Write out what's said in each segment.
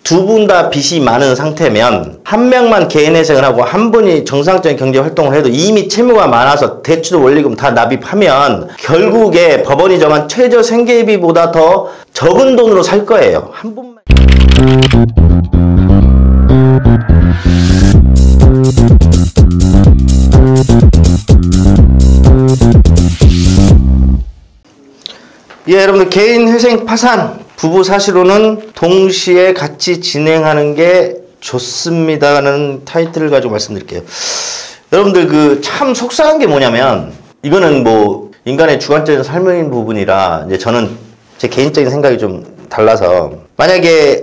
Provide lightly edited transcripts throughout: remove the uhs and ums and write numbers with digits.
두 분 다 빚이 많은 상태면 한 명만 개인회생을 하고 한 분이 정상적인 경제 활동을 해도 이미 채무가 많아서 대출 원리금 다 납입하면 결국에 법원이 정한 최저 생계비보다 더 적은 돈으로 살 거예요. 한 분만. 예, 여러분들 개인회생 파산 부부 사실혼은 동시에 같이 진행하는 게 좋습니다라는 타이틀을 가지고 말씀드릴게요. 여러분들 그 참 속상한 게 뭐냐면 이거는 뭐 인간의 주관적인 삶인 부분이라 이제 저는 제 개인적인 생각이 좀 달라서 만약에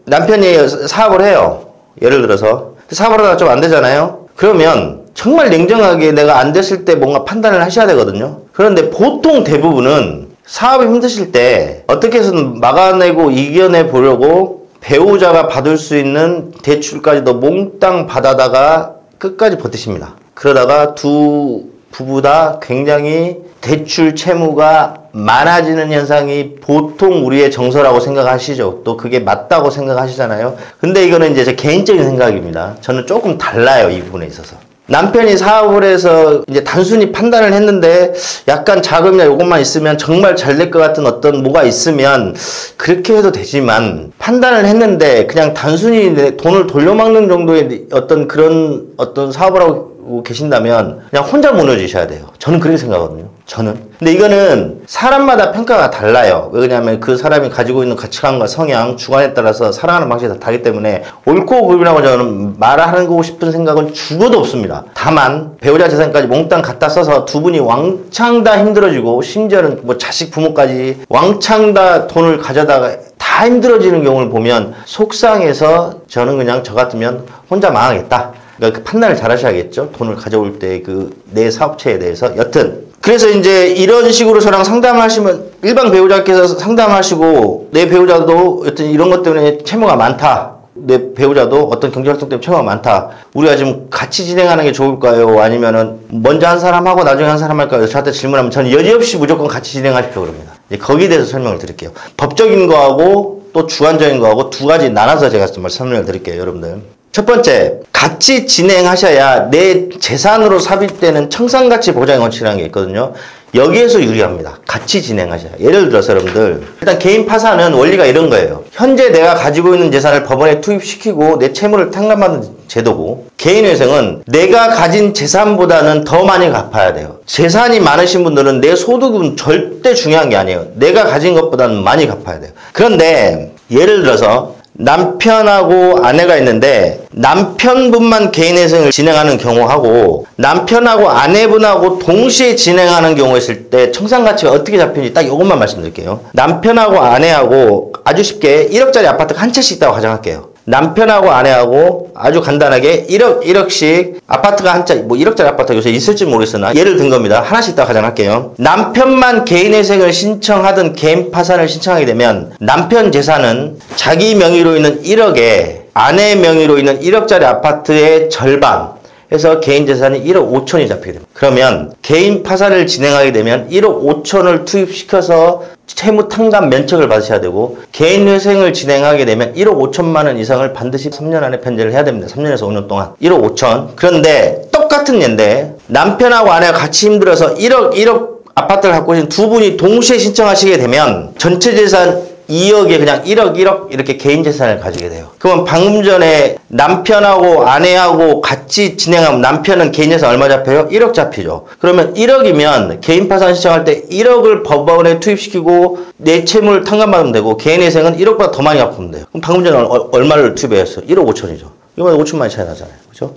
남편이 사업을 해요. 예를 들어서 사업을 하다가 좀 안 되잖아요. 그러면 정말 냉정하게 내가 안 됐을 때 뭔가 판단을 하셔야 되거든요. 그런데 보통 대부분은 사업이 힘드실 때 어떻게 해서든 막아내고 이겨내 보려고 배우자가 받을 수 있는 대출까지도 몽땅 받아다가 끝까지 버티십니다. 그러다가 두 부부 다 굉장히 대출 채무가 많아지는 현상이 보통 우리의 정서라고 생각하시죠. 또 그게 맞다고 생각하시잖아요. 근데 이거는 이제 제 개인적인 생각입니다. 저는 조금 달라요, 이 부분에 있어서. 남편이 사업을 해서 이제 단순히 판단을 했는데 약간 자금이나 요것만 있으면 정말 잘 될 것 같은 어떤 뭐가 있으면 그렇게 해도 되지만 판단을 했는데 그냥 단순히 내 돈을 돌려막는 정도의 어떤 그런 어떤 사업을 하고 계신다면 그냥 혼자 무너지셔야 돼요. 저는 그렇게 생각하거든요. 저는. 근데 이거는 사람마다 평가가 달라요. 왜냐하면 그 사람이 가지고 있는 가치관과 성향, 주관에 따라서 살아가는 방식이 다 다르기 때문에 옳고 그름이라고 저는 말하고 싶은 생각은 죽어도 없습니다. 다만 배우자 재산까지 몽땅 갖다 써서 두 분이 왕창 다 힘들어지고 심지어는 뭐 자식 부모까지 왕창 다 돈을 가져다가 다 힘들어지는 경우를 보면 속상해서 저는 그냥 저 같으면 혼자 망하겠다. 그러니까 그 판단을 잘 하셔야겠죠. 돈을 가져올 때 그 내 사업체에 대해서. 여튼 그래서 이제 이런 식으로 저랑 상담을 하시면 일반 배우자께서 상담하시고 내 배우자도 여튼 이런 것 때문에 채무가 많다. 내 배우자도 어떤 경제활동 때문에 채무가 많다. 우리가 지금 같이 진행하는 게 좋을까요? 아니면은 먼저 한 사람 하고 나중에 한 사람 할까요? 저한테 질문하면 저는 여지없이 무조건 같이 진행하십시오 그럽니다. 이제 거기에 대해서 설명을 드릴게요. 법적인 거하고 또 주관적인 거하고 두 가지 나눠서 제가 좀 설명을 드릴게요, 여러분들. 첫 번째, 같이 진행하셔야 내 재산으로 삽입되는 청산가치 보장의 원칙이라는 게 있거든요. 여기에서 유리합니다. 같이 진행하셔야. 예를 들어서 여러분들 일단 개인 파산은 원리가 이런 거예요. 현재 내가 가지고 있는 재산을 법원에 투입시키고 내 채무를 탕감하는 제도고, 개인회생은 내가 가진 재산보다는 더 많이 갚아야 돼요. 재산이 많으신 분들은 내 소득은 절대 중요한 게 아니에요. 내가 가진 것보다는 많이 갚아야 돼요. 그런데 예를 들어서 남편하고 아내가 있는데 남편분만 개인회생을 진행하는 경우하고 남편하고 아내분하고 동시에 진행하는 경우가 있을 때 청산가치가 어떻게 잡히는지 딱 이것만 말씀드릴게요. 남편하고 아내하고 아주 쉽게 1억짜리 아파트가 한 채씩 있다고 가정할게요. 남편하고 아내하고 아주 간단하게 1억씩 아파트가 한 채, 뭐 1억짜리 아파트가 요새 있을지 모르겠으나 예를 든 겁니다. 하나씩 있다고 가정할게요. 남편만 개인회생을 신청하든 개인 파산을 신청하게 되면 남편 재산은 자기 명의로 있는 1억에 아내 명의로 있는 1억짜리 아파트의 절반 해서 개인 재산이 1억 5천이 잡히게 됩니다. 그러면 개인 파산을 진행하게 되면 1억 5천을 투입시켜서 채무 탕감 면책을 받으셔야 되고, 개인 회생을 진행하게 되면 1억 5천만 원 이상을 반드시 3년 안에 변제를 해야 됩니다. 3년에서 5년 동안 1억 5천. 그런데 똑같은 예인데 남편하고 아내가 같이 힘들어서 1억 아파트를 갖고 있는 두 분이 동시에 신청하시게 되면 전체 재산 2억에 그냥 1억 이렇게 개인 재산을 가지게 돼요. 그러면 방금 전에 남편하고 아내하고 같이 진행하면 남편은 개인 재산 얼마 잡혀요? 1억 잡히죠. 그러면 1억이면 개인 파산 신청할 때 1억을 법원에 투입시키고 내 채무를 탕감받으면 되고, 개인 회생은 1억보다 더 많이 갚으면 돼요. 그럼 방금 전에 얼마를 투입했어요? 1억 5천이죠. 이번에 5천만 차이 나잖아요. 그죠?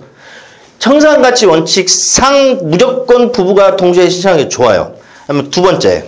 청산가치 원칙상 무조건 부부가 동시에 신청하는 게 좋아요. 그러면 두 번째.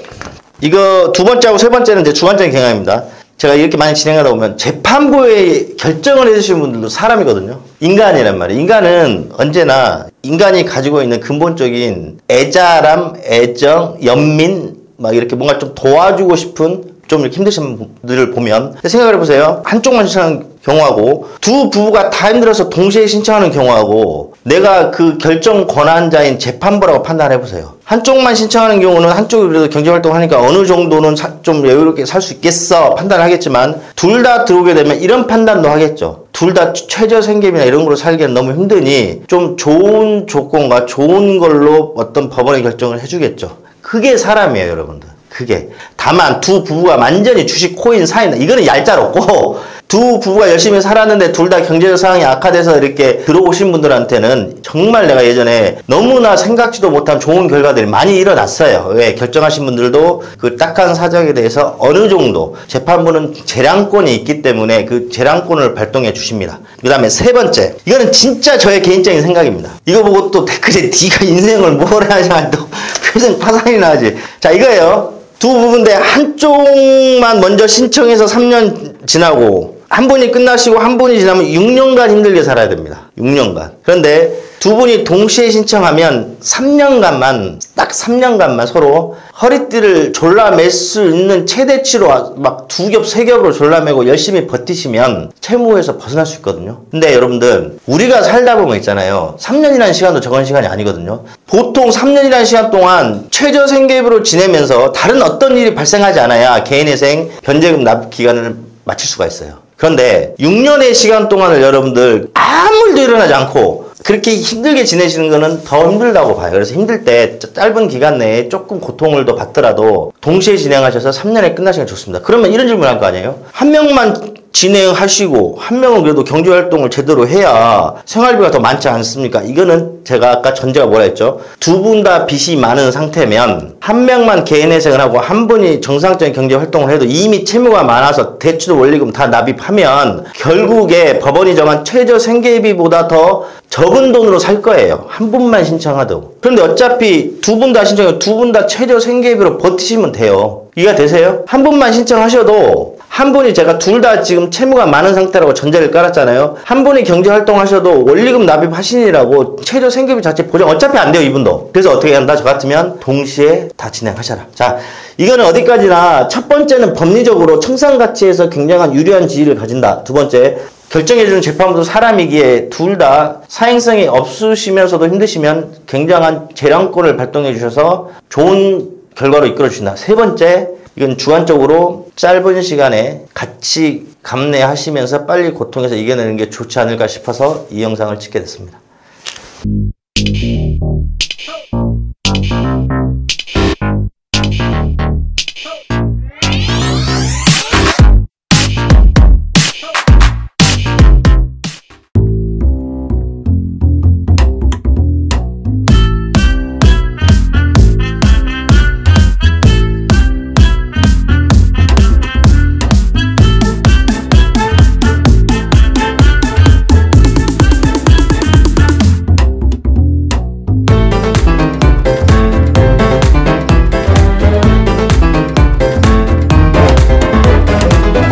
이거 두 번째하고 세 번째는 이제 주관적인 경향입니다. 제가 이렇게 많이 진행하다 보면 재판부에 결정을 해주시는 분들도 사람이거든요. 인간이란 말이에요. 인간은 언제나 인간이 가지고 있는 근본적인 애자람, 애정, 연민, 막 이렇게 뭔가 좀 도와주고 싶은 좀 이렇게 힘드신 분들을 보면 생각을 해보세요. 한쪽만 신청하는 경우하고, 두 부부가 다 힘들어서 동시에 신청하는 경우하고, 내가 그 결정 권한자인 재판부라고 판단해보세요. 한쪽만 신청하는 경우는 한쪽이 그래도 경제활동을 하니까 어느 정도는 좀 여유롭게 살 수 있겠어 판단하겠지만, 둘 다 들어오게 되면 이런 판단도 하겠죠. 둘 다 최저생계비나 이런 걸로 살기엔 너무 힘드니 좀 좋은 조건과 좋은 걸로 어떤 법원의 결정을 해주겠죠. 그게 사람이에요, 여러분들. 그게. 다만 두 부부가 완전히 주식 코인 사이나 이거는 얄짤없고, 두 부부가 열심히 살았는데 둘 다 경제적 상황이 악화돼서 이렇게 들어오신 분들한테는 정말 내가 예전에 너무나 생각지도 못한 좋은 결과들이 많이 일어났어요. 왜? 결정하신 분들도 그 딱한 사정에 대해서 어느 정도 재판부는 재량권이 있기 때문에 그 재량권을 발동해 주십니다. 그 다음에 세 번째, 이거는 진짜 저의 개인적인 생각입니다. 이거 보고 또 댓글에 네가 인생을 뭘 하냐 또 평생 파산이 나지. 자, 이거예요. 두 부부인데 한쪽만 먼저 신청해서 3년 지나고 한 분이 끝나시고 한 분이 지나면 6년간 힘들게 살아야 됩니다. 6년간. 그런데 두 분이 동시에 신청하면 3년간만, 딱 3년간만 서로 허리띠를 졸라맬 수 있는 최대치로 막 2겹, 3겹으로 졸라매고 열심히 버티시면 채무에서 벗어날 수 있거든요. 근데 여러분들, 우리가 살다 보면 있잖아요. 3년이라는 시간도 적은 시간이 아니거든요. 보통 3년이라는 시간 동안 최저생계비로 지내면서 다른 어떤 일이 발생하지 않아야 개인회생 변제금 납입 기간을 마칠 수가 있어요. 그런데 6년의 시간 동안을 여러분들 아무 일도 일어나지 않고 그렇게 힘들게 지내시는 거는 더 힘들다고 봐요. 그래서 힘들 때 짧은 기간 내에 조금 고통을 더 받더라도 동시에 진행하셔서 3년에 끝나시면 좋습니다. 그러면 이런 질문을 할 거 아니에요? 한 명만 진행하시고 한 명은 그래도 경제활동을 제대로 해야 생활비가 더 많지 않습니까? 이거는 제가 아까 전제가 뭐라 했죠? 두 분 다 빚이 많은 상태면 한 명만 개인회생을 하고 한 분이 정상적인 경제활동을 해도 이미 채무가 많아서 대출 원리금 다 납입하면 결국에 법원이 정한 최저생계비보다 더 적은 돈으로 살 거예요. 한 분만 신청하도. 그런데 어차피 두 분 다 신청해 두 분 다 최저생계비로 버티시면 돼요. 이해가 되세요? 한 분만 신청하셔도 한 분이 제가 둘 다 지금 채무가 많은 상태라고 전제를 깔았잖아요. 한 분이 경제활동 하셔도 원리금 납입하시니라고 최저생계비 자체 보장 어차피 안 돼요, 이분도. 그래서 어떻게 한다? 저 같으면 동시에 다 진행하셔라. 자, 이거는 어디까지나 첫 번째는 법리적으로 청산가치에서 굉장한 유리한 지위를 가진다. 두 번째, 결정해주는 재판부도 사람이기에 둘 다 사행성이 없으시면서도 힘드시면 굉장한 재량권을 발동해 주셔서 좋은 결과로 이끌어 주신다. 세 번째, 이건 주관적으로 짧은 시간에 같이 감내하시면서 빨리 고통에서 이겨내는 게 좋지 않을까 싶어서 이 영상을 찍게 됐습니다.